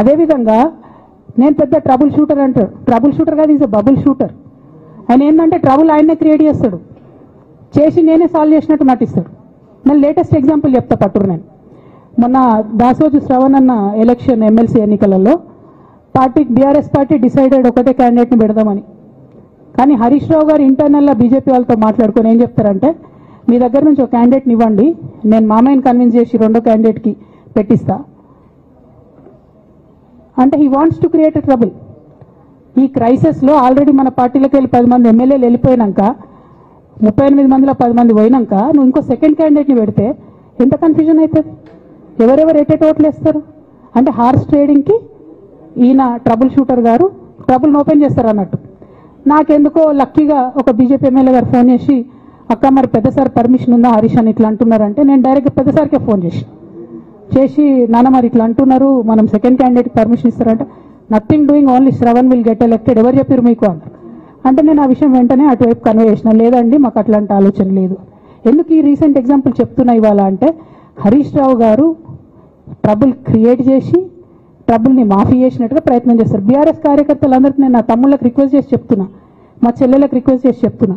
అదేవిధంగా నేను పెద్ద ట్రబుల్ షూటర్ అంటారు. ట్రబుల్ షూటర్ కాదు, ఈజ్ బబుల్ షూటర్. ఆయన ఏంటంటే ట్రబుల్ ఆయనే క్రియేట్ చేస్తాడు, చేసి నేనే సాల్వ్ చేసినట్టు నటిస్తాడు. నేను లేటెస్ట్ ఎగ్జాంపుల్ చెప్తా పట్టురు. నేను మొన్న దాసోజు శ్రవణ్ అన్న ఎలక్షన్ ఎమ్మెల్సీ ఎన్నికలలో బీఆర్ఎస్ పార్టీ డిసైడెడ్ ఒకటే క్యాండిడేట్ని పెడదామని. కానీ హరీష్ రావు గారు ఇంటర్నల్గా బీజేపీ వాళ్ళతో మాట్లాడుకొని ఏం చెప్తారంటే, మీ దగ్గర నుంచి ఒక క్యాండిడేట్ని ఇవ్వండి, నేను మామయ్యని కన్విన్స్ చేసి రెండో క్యాండిడేట్కి పెట్టిస్తా అంటే he wants to create a trouble. ఈ క్రైసిస్లో ఆల్రెడీ మన పార్టీలోకి వెళ్ళి 10 మంది ఎమ్మెల్యేలు వెళ్ళిపోయినాక, 38 మందిలో 10 మంది పోయినాక నువ్వు ఇంకో సెకండ్ క్యాండిడేట్ని పెడితే ఎంత కన్ఫ్యూజన్ అవుతుంది? ఎవరెవరు ఎటెట్ ఓట్లు వేస్తారు? అంటే హార్స్ ట్రేడింగ్కి ఈయన ట్రబుల్ షూటర్ గారు ట్రబుల్ని ఓపెన్ చేస్తారు అన్నట్టు. నాకెందుకో లక్కీగా ఒక బీజేపీ ఎమ్మెల్యే గారు ఫోన్ చేసి, అక్క మరి పెద్దసారి పర్మిషన్ ఉందా హరీష్ అని ఇట్లా అంటున్నారంటే, నేను డైరెక్ట్గా పెద్దసారికే ఫోన్ చేసి నాన్న మరి ఇట్లా అంటున్నారు, మనం సెకండ్ క్యాండిడేట్కి పర్మిషన్ ఇస్తారంటే, nothing doing, only Shravan will get elected, ఎవరు చెప్పారు మీకు అన్నారు. అంటే నేను ఆ విషయం వెంటనే అటువైపు కన్వే చేసిన, లేదండి మాకు అట్లాంటి ఆలోచన లేదు. ఎందుకు ఈ రీసెంట్ ఎగ్జాంపుల్ చెప్తున్నా ఇవాళ అంటే, హరీష్ రావు గారు ట్రబుల్ క్రియేట్ చేసి ట్రబుల్ని మాఫీ చేసినట్టుగా ప్రయత్నం చేస్తారు. బీఆర్ఎస్ కార్యకర్తలందరికీ నేను నా తమ్ముళ్ళకి రిక్వెస్ట్ చేసి చెప్తున్నా, మా చెల్లెలకు రిక్వెస్ట్ చేసి చెప్తున్నా,